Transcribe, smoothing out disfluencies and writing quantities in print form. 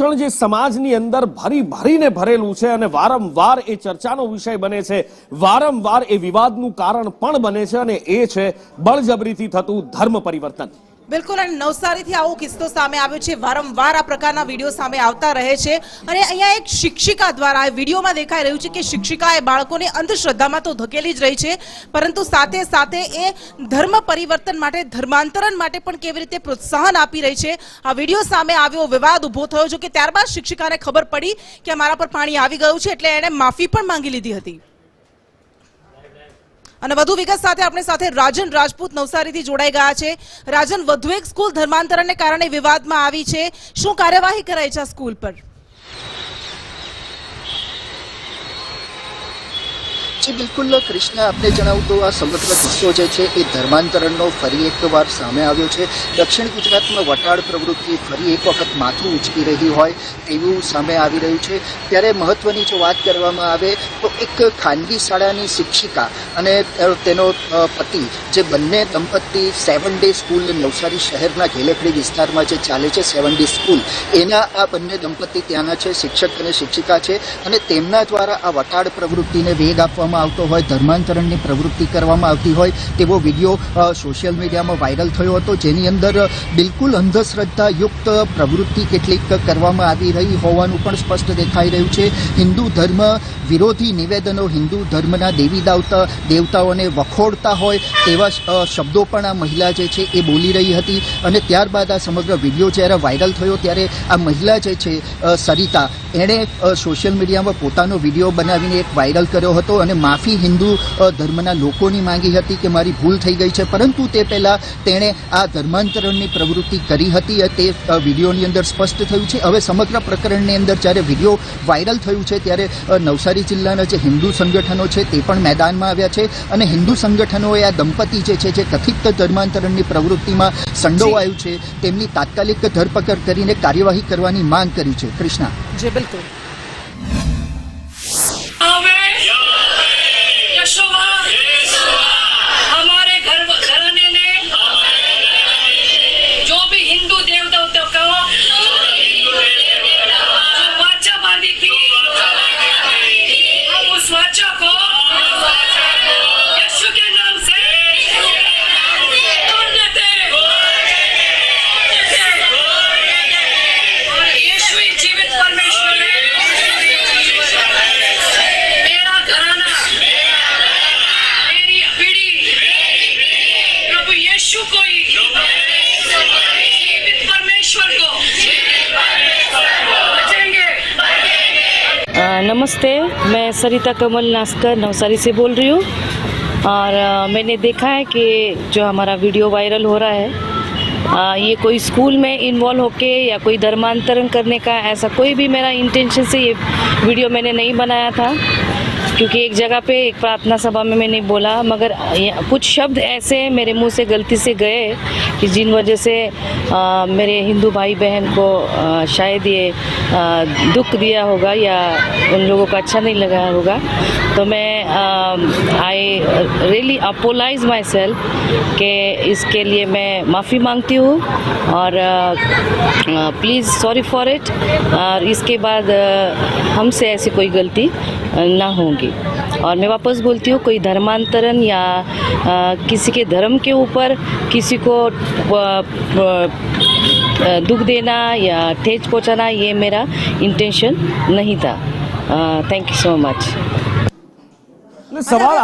આરક્ષણ જે સમાજની અંદર ભરી ભરીને ભરેલું છે અને વારંવાર એ ચર્ચાનો વિષય બને છે, વારંવાર એ વિવાદનું કારણ પણ બને છે અને એ છે બળજબરીથી થતું ધર્મ પરિવર્તન। બિલકુલ, અને નવસારીથી આવો કિસ્સો સામે આવ્યો છે। વારંવાર આ પ્રકારના વિડીયો સામે આવતા રહે છે અને અહીંયા એક શિક્ષિકા દ્વારા આ વિડીયોમાં દેખાઈ રહ્યું છે કે શિક્ષિકા એ બાળકોને અંધશ્રદ્ધામાં તો ધકેલી જ રહી છે, પરંતુ સાથે સાથે એ ધર્મ પરિવર્તન માટે, ધર્માંતરણ માટે પણ કેવી રીતે પ્રોત્સાહન આપી રહી છે। આ વિડીયો સામે આવ્યો, વિવાદ ઉભો થયો છે કે ત્યારબાદ શિક્ષિકાને ખબર પડી કે મારા પર પાણી આવી ગયું છે, એટલે એણે માફી પણ માંગી લીધી હતી। અને વધુ વિગત સાથે આપણી સાથે રાજન રાજપૂત નવસારીથી જોડાઈ ગયા છે। રાજન, વધુ એક સ્કૂલ ધર્માંતરણને કારણે વિવાદમાં આવી છે, શું કાર્યવાહી કરાઈ છે સ્કૂલ પર? जी बिल्कुल कृष्ण, आपने जણાવ્યું तो आ समग्र किस्सो जे छे ए धर्मांतरणनो फरी एकवार सामे आव्यो छे। दक्षिण गुजरातमां वटाड़ प्रवृत्ति फरी एक वखत माथुं उचकी रही होय तेवुं सामे आवी रह्युं छे। त्यारे महत्वनी जो वात करवामां आवे तो एक खानगी शाळानी शिक्षिका अने तेनो पति जे बंने दंपती 7 डे स्कूल नवसारी शहेरना घेलेखड़ी विस्तारमां जे चाले छे 7 डे स्कूल, एना आ बंने दंपती त्यांना छे, शिक्षक अने शिक्षिका छे अने तेमना द्वारा आ वटाड़ प्रवृत्तिने वेग आपवामां આવતો હોય, ધર્માંતરણની પ્રવૃત્તિ કરવામાં આવતી હોય તેવો વિડીયો સોશિયલ મીડિયામાં વાયરલ થયો હતો, જેની અંદર બિલકુલ અંધશ્રદ્ધાયુક્ત પ્રવૃત્તિ કેટલીક કરવામાં આવી રહી હોવાનું પણ સ્પષ્ટ દેખાઈ રહ્યું છે। હિન્દુ ધર્મ વિરોધી નિવેદનો, હિન્દુ ધર્મના દેવી દેવતાઓને વખોડતા હોય તેવા શબ્દો પણ આ મહિલા જે છે એ બોલી રહી હતી। અને ત્યારબાદ આ સમગ્ર વિડીયો જ્યારે વાયરલ થયો ત્યારે આ મહિલા જે છે સરિતા, એણે સોશિયલ મીડિયામાં પોતાનો વિડીયો બનાવીને એક વાયરલ કર્યો હતો અને માફી હિન્દુ ધર્મના લોકોની માંગી હતી કે મારી ભૂલ થઈ ગઈ છે, પરંતુ તે પહેલાં તેણે આ ધર્માંતરણની પ્રવૃત્તિ કરી હતી તે વિડીયોની અંદર સ્પષ્ટ થયું છે। હવે સમગ્ર પ્રકરણની અંદર જ્યારે વિડીયો વાયરલ થયું છે ત્યારે નવસારી જિલ્લાના જે હિન્દુ સંગઠનો છે તે પણ મેદાનમાં આવ્યા છે અને હિન્દુ સંગઠનોએ આ દંપતી જે છે જે કથિત ધર્માંતરણની પ્રવૃત્તિમાં સંડોવાયું છે તેમની તાત્કાલિક ધરપકડ કરીને કાર્યવાહી કરવાની માંગ કરી છે। કૃષ્ણા જી બિલકુલ। हमारे घराने ने जो भी हिंदू देवताओं का वाचा बांधी थी, हम उस वाचा को यीशु के नाम से तोड़ देते और यीशु ही जीवित परमेश्वर है। मेरा घराना, यीशु को ही जीवित परमेश्वर को बचाएंगे। नमस्ते, मैं सरिता कमल नास्कर नवसारी से बोल रही हूँ और मैंने देखा है कि जो हमारा वीडियो वायरल हो रहा है ये कोई स्कूल में इन्वॉल्व होके या कोई धर्मांतरण करने का ऐसा कोई भी मेरा इंटेंशन से ये वीडियो मैंने नहीं बनाया था, क्योंकि एक जगह पे एक प्रार्थना सभा में मैंने बोला, मगर कुछ शब्द ऐसे मेरे मुंह से गलती से गए कि जिन वजह से मेरे हिंदू भाई बहन को शायद ये दुख दिया होगा या उन लोगों को अच्छा नहीं लगा होगा। तो मैं I really apologise my self कि इसके लिए मैं माफ़ी मांगती हूँ और प्लीज़ सॉरी फॉर इट, और इसके बाद हमसे ऐसी कोई गलती ना होगी। और मैं वापस बोलती हूँ, कोई धर्मांतरण या किसी के धर्म के ऊपर किसी को दुख देना या ठेस पहुँचाना ये मेरा इंटेंशन नहीं था। Thank you so much. सवाल